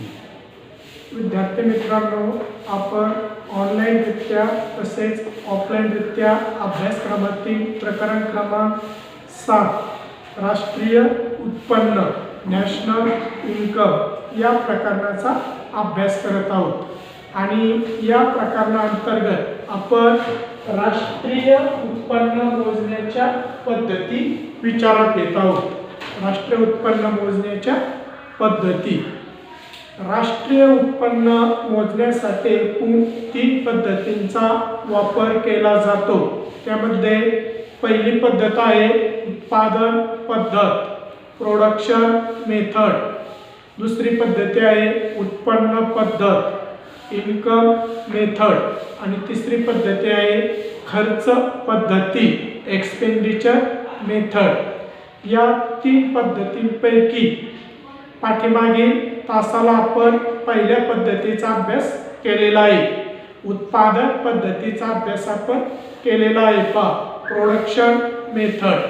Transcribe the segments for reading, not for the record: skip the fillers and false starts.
विद्यार्थी मित्रांनो, आपण ऑनलाईनरित्या तसेच ऑफलाईनरित्या अभ्यासक्रमातील प्रकरण क्रमांक 7 राष्ट्रीय उत्पन्न नॅशनल इन्कम या प्रकरणाचा अभ्यास करत आहोत आणि या प्रकरणाअंतर्गत आपण राष्ट्रीय उत्पन्न मोजण्याच्या पद्धती विचारात घेत आहोत. राष्ट्रीय उत्पन्न मोजण्याच्या पद्धती. राष्ट्रीय उत्पन्न मोजण्यासाठी एकूण 3 पद्धतींचा वापर केला जातो. त्यामध्ये पहिली पद्धत आहे उत्पादन पद्धत, प्रोडक्शन मेथड. दुसरी पद्धती आहे उत्पन्न पद्धत, इन्कम मेथड. आणि तिसरी पद्धती आहे खर्च पद्धती, एक्सपेंडिचर मेथड. या 3 पद्धतींपैकी पाठीमागील तासाला आपण पहिल्या पद्धतीचा अभ्यास केलेला आहे. उत्पादन पद्धतीचा अभ्यास आपण केलेला आहे. Production method.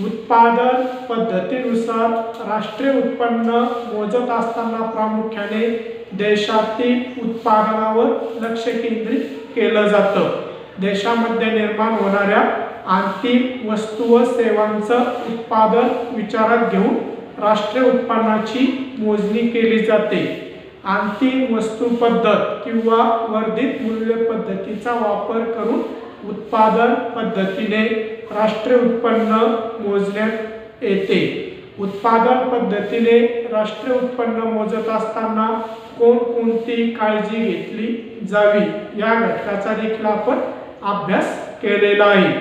उत्पादन पद्धतीनुसार राष्ट्रीय उत्पन्न मोजत असताना प्रामुख्याने देशातील उत्पादनावर लक्ष केंद्रित केलं जातं. देशामध्ये निर्माण होणाऱ्या अंतिम वस्तू व सेवांचं उत्पादन विचारात घेऊन राष्ट्रीय उत्पन्नाची मोजणी केली जाते. अंतिम वस्तू पद्धत किंवा वर्धित मूल्य पद्धतीचा वापर करून उत्पादन पद्धतीने राष्ट्रीय उत्पन्न मोजण्यात येते. उत्पादन पद्धतीने राष्ट्रीय उत्पन्न मोजत असताना कोणकोणती काळजी घेतली जावी या घटकाचा देखील आपण अभ्यास केलेला आहे.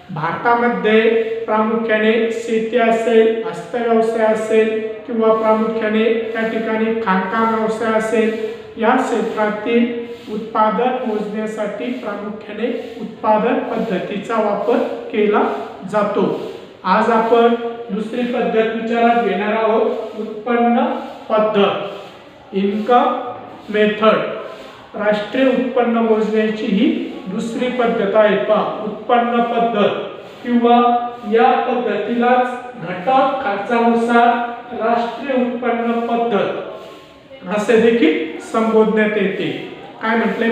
भारतामध्ये प्रामुख्याने शेती असेल, हस्तव्यवसाय असेल किंवा प्रामुख्याने त्या ठिकाणी खाणकाम व्यवसाय असेल, या क्षेत्रातील उत्पादन मोजण्यासाठी प्रामुख्याने उत्पादन पद्धतीचा वापर केला जातो. आज आपण दुसरी पद्धत विचारात घेणार आहोत, उत्पन्न पद्धत, इन्कम मेथड. राष्ट्रीय उत्पन्न मोजण्याची ही दुसरी पद्धत आहे. उत्पन्न पद्धत किंवा या पद्धतीलाच घटक खर्चानुसार राष्ट्रीय उत्पन्न पद्धत असे देखील संबोधण्यात येते. काय म्हटले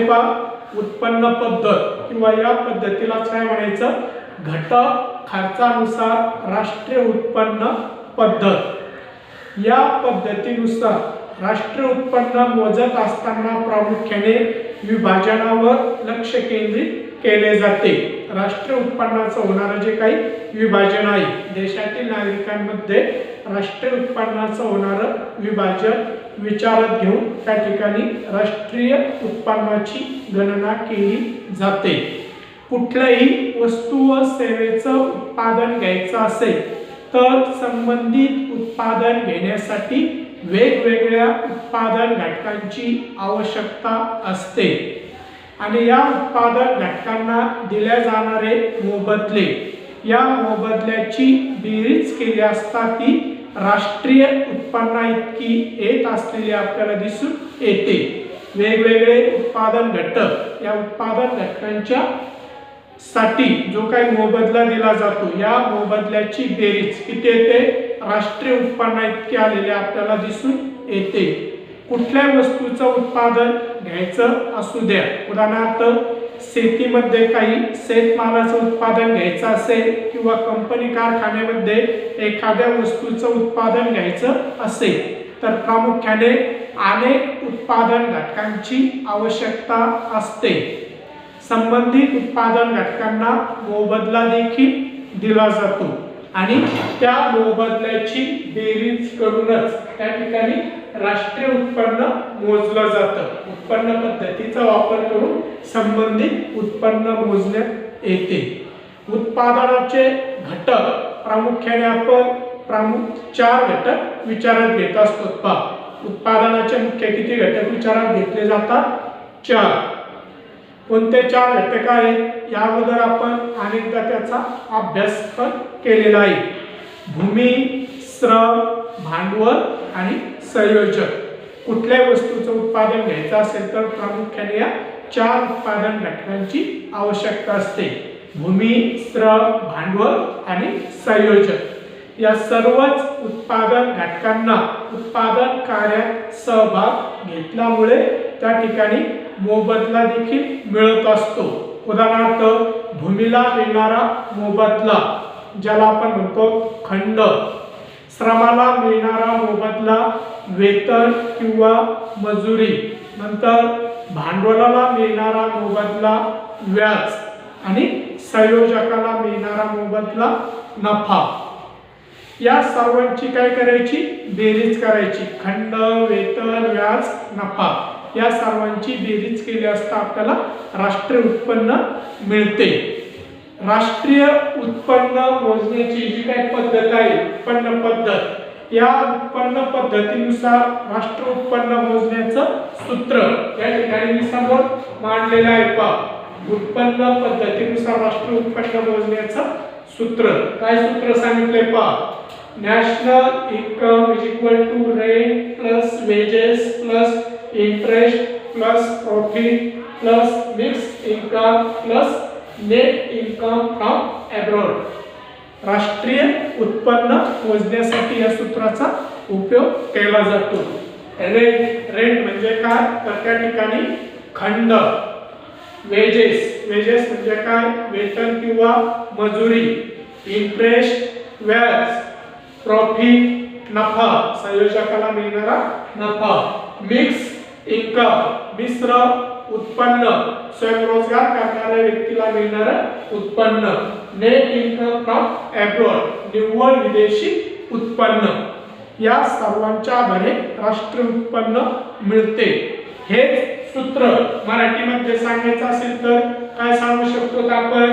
उत्पन्न पद्धत किंवा या पद्धतीलाच काय म्हणायचं, घटक खर्चानुसार राष्ट्रीय उत्पन्न पद्धत. या पद्धतीनुसार राष्ट्रीय उत्पन्न मोजत असताना प्रामुख्याने विभाजनावर लक्ष केंद्रित केले जाते. राष्ट्रीय उत्पन्नाचं होणारं जे काही विभाजन आहे, देशातील नागरिकांमध्ये राष्ट्रीय उत्पन्नाचं होणारं विभाजन विचारात घेऊन त्या ठिकाणी राष्ट्रीय उत्पन्नाची गणना केली जाते. कुठल्याही वस्तू व सेवेचं उत्पादन घ्यायचं असेल तर संबंधित उत्पादन घेण्यासाठी वेगवेगळ्या उत्पादन घटकांची आवश्यकता असते आणि या उत्पादन घटकांना दिल्या जाणारे मोबदले, या मोबदल्याची बेरीज केली असता ती राष्ट्रीय उत्पन्ना इतकी येत असलेली आपल्याला दिसून येते. वेगवेगळे उत्पादन घटक, या उत्पादन घटकांच्या साठी जो काही मोबदला दिला जातो, या मोबदल्याची बेरीज किती येते, राष्ट्रीय उत्पन्ना इतकी आलेली आपल्याला दिसून येते. कुठल्या वस्तूचं उत्पादन घ्यायचं असू द्या, उदाहरणार्थ शेतीमध्ये काही शेतमालाचं उत्पादन घ्यायचं असेल किंवा कंपनी कारखान्यामध्ये एखाद्या वस्तूचं उत्पादन घ्यायचं असेल तर प्रामुख्याने अनेक उत्पादन घटकांची आवश्यकता असते. संबंधित उत्पादन घटकांना मोबदला देखील दिला जातो आणि त्या मोबदल्याची बेरीज करूनच त्या ठिकाणी राष्ट्रीय उत्पन्न मोजलं जातं. उत्पन्न पद्धतीचा वापर करून संबंधित उत्पन्न मोजण्यात येते. उत्पादनाचे घटक प्रामुख्याने आपण 4 घटक विचारात घेत असतो. उत्पादनाचे मुख्य किती घटक विचारात घेतले जातात, 4. कोणते 4 घटक आहेत, या अगोदर आपण अनेकदा त्याचा अभ्यास पण केलेला आहे. भूमी, श्रम, भांडवल आणि संयोजक. कुठल्याही वस्तूचं उत्पादन घ्यायचं असेल तर प्रामुख्याने या 4 उत्पादन घटकांची आवश्यकता असते. भूमी, श्रम, भांडवल आणि संयोजक. या सर्वच उत्पादन घटकांना उत्पादन कार्यात सहभाग घेतल्यामुळे त्या ठिकाणी मोबदला देखील मिळत असतो. उदाहरणार्थ भूमीला मिळणारा मोबदला ज्याला आपण म्हणतो खंड, श्रमाला मिळणारा मोबदला वेतन किंवा मजुरी, नंतर भांडवलाला मिळणारा मोबदला व्याज आणि संयोजकाला मिळणारा मोबदला नफा. या सर्वांची काय करायची? बेरीज करायची. खंड, वेतन, व्याज, नफा या सर्वांची बेरीज केली असता आपल्याला राष्ट्रीय उत्पन्न मिळते. राष्ट्रीय उत्पन्न मोजण्याची जी काही पद्धत आहे, उत्पन्न पद्धत, या उत्पन्न पद्धतीनुसार राष्ट्रीय उत्पन्न मोजण्याचं सूत्र या ठिकाणी मी समोर मांडलेलं आहे. पहा, उत्पन्न पद्धतीनुसार राष्ट्रीय उत्पन्न मोजण्याचं सूत्र. काय सूत्र सांगितले? पहा, national income is equal to rent plus wages plus interest plus profit plus mixed income plus net income from abroad. राष्ट्रीय उत्पन्न मोजण्यासाठी या सूत्राचा उपयोग केला जातो. रेंट म्हणजे काय? तर त्या ठिकाणी खंड. वेजेस म्हणजे काय? वेतन किंवा मजुरी. इंटरेस्ट व्याज. प्रॉफिट नफा, संयोजकाला मिळणारा नफा. मिक्स इन्कम मिश्र उत्पन्न, स्वयंरोजगार करणाऱ्या व्यक्तीला मिळणारं उत्पन्न. नेट इन्कम फ्रॉम अब्रॉड निव्वळ विदेशी उत्पन्न. या सर्वांच्या आधारे राष्ट्रीय उत्पन्न मिळते. हे सूत्र मराठीमध्ये सांगायचं असेल तर काय सांगू शकतो आपण?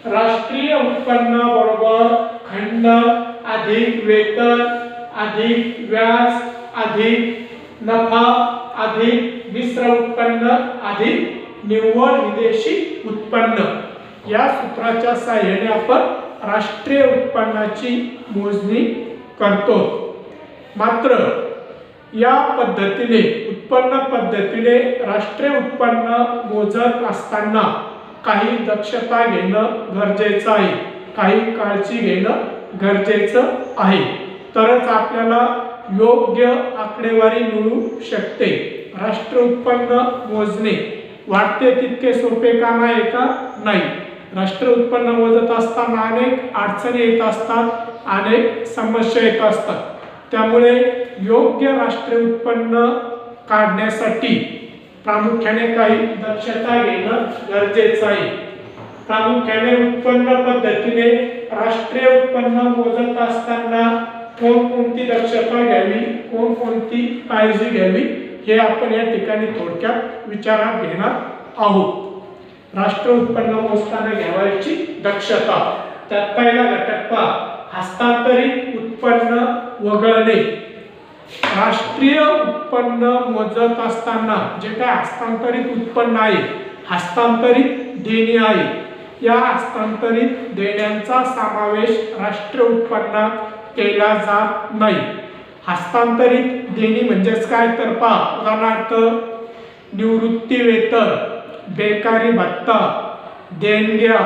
राष्ट्रीय उत्पन्न बरोबर खंड अधिक वेतन अधिक व्याज अधिक नफा अधिक मिश्र उत्पन्न अधिक निव्वळ विदेशी उत्पन्न. या सूत्राच्या सहाय्याने आपण राष्ट्रीय उत्पन्नाची मोजणी करतो. मात्र या पद्धतीने उत्पन्न पद्धतीने राष्ट्रीय उत्पन्न मोजत असताना काही दक्षता घेणं गरजेचं आहे, काही काळजी घेणं गरजेचं आहे, तरच आपल्याला योग्य आकडेवारी मिळू शकते. राष्ट्रीय उत्पन्न मोजणे वाटते तितके सोपे काम आहे का? नाही. राष्ट्रीय उत्पन्न मोजत असताना अनेक अडचणी येत असतात, अनेक समस्या येत असतात. त्यामुळे योग्य राष्ट्रीय उत्पन्न काढण्यासाठी प्रामुख्याने काही दक्षता घेणं गरजेचं आहे. प्रामुख्याने उत्पन्न पद्धतीने राष्ट्रीय उत्पन्न मोजत असताना कोणकोणती दक्षता घ्यावी, कोणकोणती काळजी घ्यावी हे आपण या ठिकाणी थोडक्यात विचारात घेणार आहोत. राष्ट्रीय उत्पन्न मोजताना घ्यावयाची दक्षता. त्यात पहिला घटक पहा, हस्तांतरित उत्पन्न वगळणे. राष्ट्रीय उत्पन्न मोजत असताना जे काय हस्तांतरित उत्पन्न आहे, हस्तांतरित देणी आहे, या हस्तांतरित देण्यांचा समावेश राष्ट्रीय उत्पन्नात केला जात नाही. हस्तांतरित देणी म्हणजेच काय? तर पहा, उदाहरणार्थ निवृत्ती वेतन, बेकारी भत्ता, देणग्या,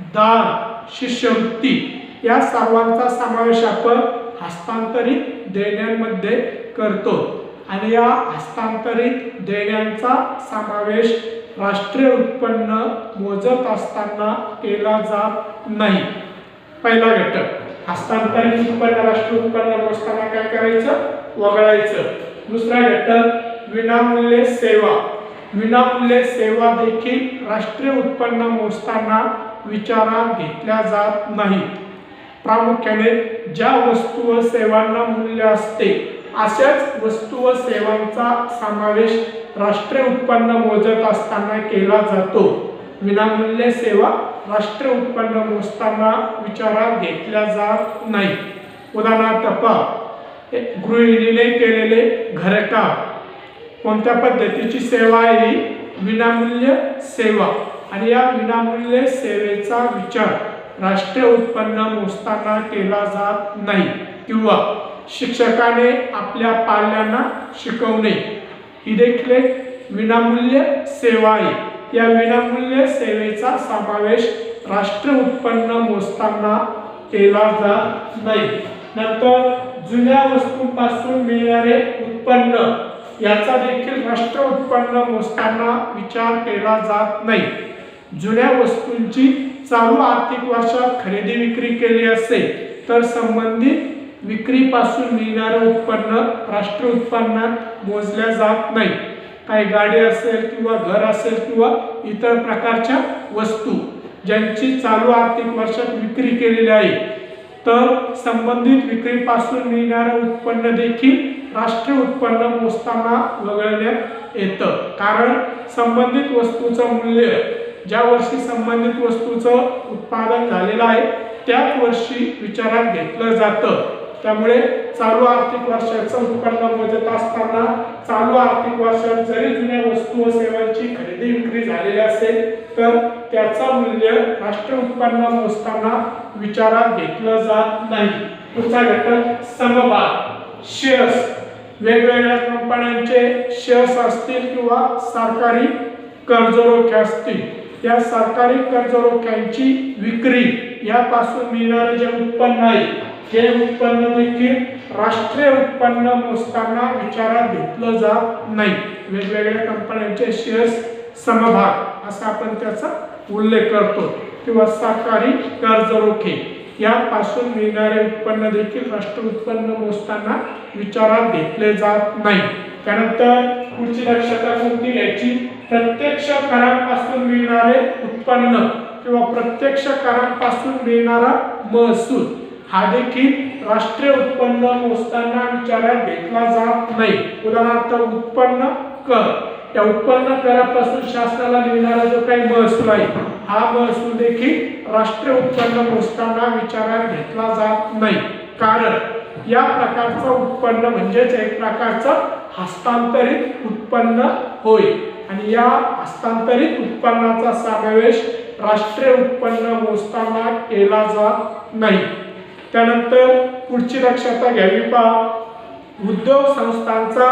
दान, शिष्यवृत्ती या सर्वांचा समावेश आपण हस्तांतरित देण्यांमध्ये करतो. आणि या हस्तांतरित देण्यांचा समावेश राष्ट्रीय उत्पन्न मोजत असताना केला जात नाही. पहिला घटक हस्तांतरित उत्पन्न राष्ट्रीय उत्पन्न मोजताना काय करायचं? वगळायचं. दुसरा घटक विनामूल्य सेवा. विनामूल्य सेवा देखील राष्ट्रीय उत्पन्न मोजताना विचारात घेतल्या जात नाही. प्रामुख्याने ज्या वस्तू व सेवांना मूल्य असते अशाच वस्तू व सेवांचा समावेश राष्ट्रीय उत्पन्न मोजत असताना केला जातो. विनामूल्य सेवा राष्ट्रीय उत्पन्न मोजताना विचारात घेतल्या जात नाही. उदाहरणार्थ पहा, गृहिणीने केलेले घरकाम कोणत्या पद्धतीची सेवा आहे? विनामूल्य सेवा. आणि या विनामूल्य सेवेचा विचार राष्ट्रीय उत्पन्न मोजताना केला जात नाही. किंवा शिक्षकाने आपल्या पाल्यांना शिकवणे ही देखील एक विनामूल्य सेवा आहे. या विनामूल्य सेवेचा समावेश राष्ट्रीय उत्पन्न मोजताना केला जात नाही. नंतर जुन्या वस्तूंपासून मिळणारे उत्पन्न याचा देखील राष्ट्रीय उत्पन्न मोजताना विचार केला जात नाही. जुन्या वस्तूंची चालू आर्थिक वर्षात खरेदी विक्री केली असेल तर संबंधित विक्रीपासून मिळणारे उत्पन्न राष्ट्रीय उत्पन्नात मोजल्या जात नाही. काही गाडी असेल किंवा घर असेल किंवा इतर प्रकारच्या वस्तू ज्यांची चालू आर्थिक वर्षात विक्री केलेली आहे तर संबंधित विक्रीपासून मिळणारे उत्पन्न देखील राष्ट्रीय उत्पन्न मोजताना वगळण्यात येतं. कारण संबंधित वस्तूचं मूल्य ज्या वर्षी संबंधित वस्तूचं उत्पादन झालेलं आहे त्याच वर्षी विचारात घेतलं जातं. त्यामुळे चालू आर्थिक वर्षाचं उत्पन्न मोजत असताना चालू आर्थिक वर्षात जरी जुन्या वस्तू व सेवांची खरेदी विक्री झालेली असेल तर त्याचं मूल्य राष्ट्रीय उत्पन्न मोजताना विचारात घेतलं जात नाही. पुढचा घटक समभाग शेअर्स. वेगवेगळ्या कंपन्यांचे शेअर्स असतील किंवा सरकारी कर्जरोखे असतील, या सरकारी कर्जरोख्यांची विक्री यापासून मिळणारे जे उत्पन्न आहे हे उत्पन्न देखील राष्ट्रीय उत्पन्न मोजताना विचारात घेतलं जात नाही. वेगवेगळ्या कंपन्यांचे शेअर्स समभाग असा आपण त्याचा उल्लेख करतो किंवा सरकारी कर्जरोखे यापासून मिळणारे उत्पन्न देखील राष्ट्रीय उत्पन्न मोजताना विचारात घेतले जात नाही. त्यानंतर पुढची दक्षता कोणती घ्यायची? प्रत्यक्ष करांपासून मिळणारे उत्पन्न किंवा प्रत्यक्ष करांपासून मिळणारा महसूल हा देखील राष्ट्रीय उत्पन्न मोजताना विचारात घेतला जात नाही. उदाहरणार्थ उत्पन्न कर, या उत्पन्न करापासून शासनाला मिळणारा जो काही महसूल आहे हा महसूल देखील राष्ट्रीय उत्पन्न मोजताना विचारात घेतला जात नाही. कारण या प्रकारचं उत्पन्न म्हणजेच एक प्रकारचं हस्तांतरित उत्पन्न होय आणि या हस्तांतरित उत्पन्नाचा समावेश राष्ट्रीय उत्पन्न मोजताना केला जात नाही. त्यानंतर पुढची दक्षता घ्यावी पहा. उद्योग संस्थांचा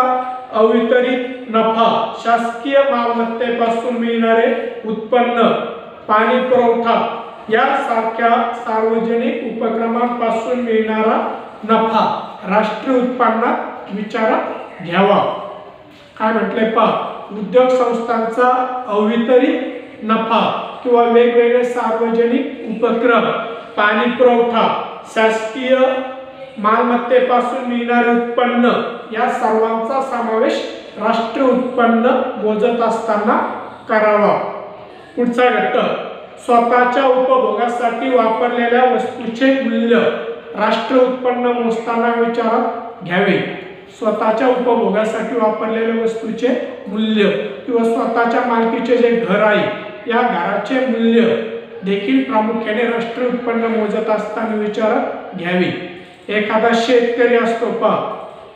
अवितरित नफा, शासकीय मालमत्तेपासून मिळणारे उत्पन्न, पाणी पुरवठा यासारख्या सार्वजनिक उपक्रमांपासून मिळणारा नफा राष्ट्रीय उत्पन्नात विचारात घ्यावा. काय म्हटले पहा, उद्योग संस्थांचा अवितरित नफा किंवा वेगवेगळे सार्वजनिक उपक्रम, पाणी पुरवठा, शासकीय मालमत्तेपासून मिळणारे उत्पन्न या सर्वांचा समावेश राष्ट्रीय उत्पन्न मोजत असताना करावा. पुढचा घटक स्वतःच्या उपभोगासाठी वापरलेल्या वस्तूचे मूल्य राष्ट्रीय उत्पन्न मोजताना विचारात घ्यावे. स्वतःच्या उपभोगासाठी वापरलेल्या वस्तूचे मूल्य किंवा स्वतःच्या मालकीचे जे घर आहे या घराचे मूल्य देखील प्रामुख्याने राष्ट्रीय उत्पन्न मोजत असताना विचारात घ्यावे. एखादा शेतकरी असतो पहा,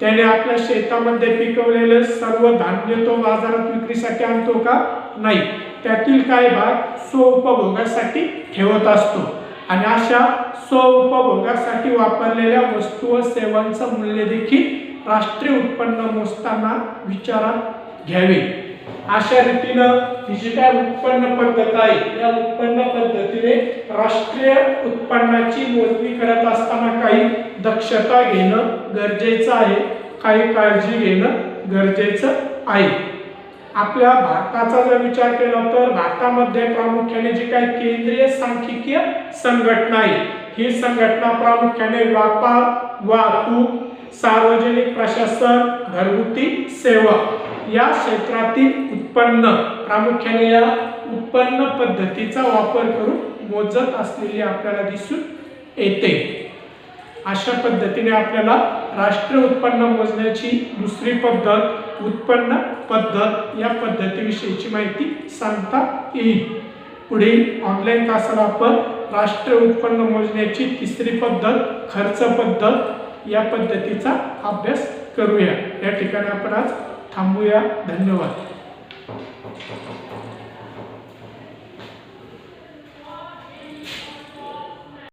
त्याने आपल्या शेतामध्ये पिकवलेले सर्व धान्य तो बाजारात विक्रीसाठी आणतो का? नाही. त्यातील काही भाग स्वउपभोगासाठी ठेवत असतो आणि अशा स्वउपभोगासाठी वापरलेल्या वस्तू व सेवांचं मूल्य देखील राष्ट्रीय उत्पन्न मोजताना विचारात घ्यावे. अशा रीतीनं ही जी काय उत्पन्न पद्धत आहे या उत्पन्न पद्धतीने राष्ट्रीय उत्पन्नाची मोजणी करत असताना काही दक्षता घेणं गरजेचं आहे, काही काळजी घेणं गरजेचं आहे. आपल्या भारताचा जर विचार केला तर भारतामध्ये प्रामुख्याने जी काही केंद्रीय सांख्यिकीय संघटना आहे ही संघटना प्रामुख्याने व्यापार, वाहतूक, सार्वजनिक प्रशासन, घरगुती सेवा या क्षेत्रातील उत्पन्न प्रामुख्याने या उत्पन्न पद्धतीचा वापर करून मोजत असलेली आपल्याला दिसून येते. अशा पद्धतीने आपल्याला राष्ट्रीय उत्पन्न मोजण्याची दुसरी पद्धत उत्पन्न पद्धत या पद्धतीविषयीची माहिती सांगता येईल. पुढील ऑनलाईन तासाला आपण राष्ट्रीय उत्पन्न मोजण्याची तिसरी पद्धत खर्च पद्धत या पद्धतीचा अभ्यास करूया. या ठिकाणी आपण आज थांबूया. धन्यवाद.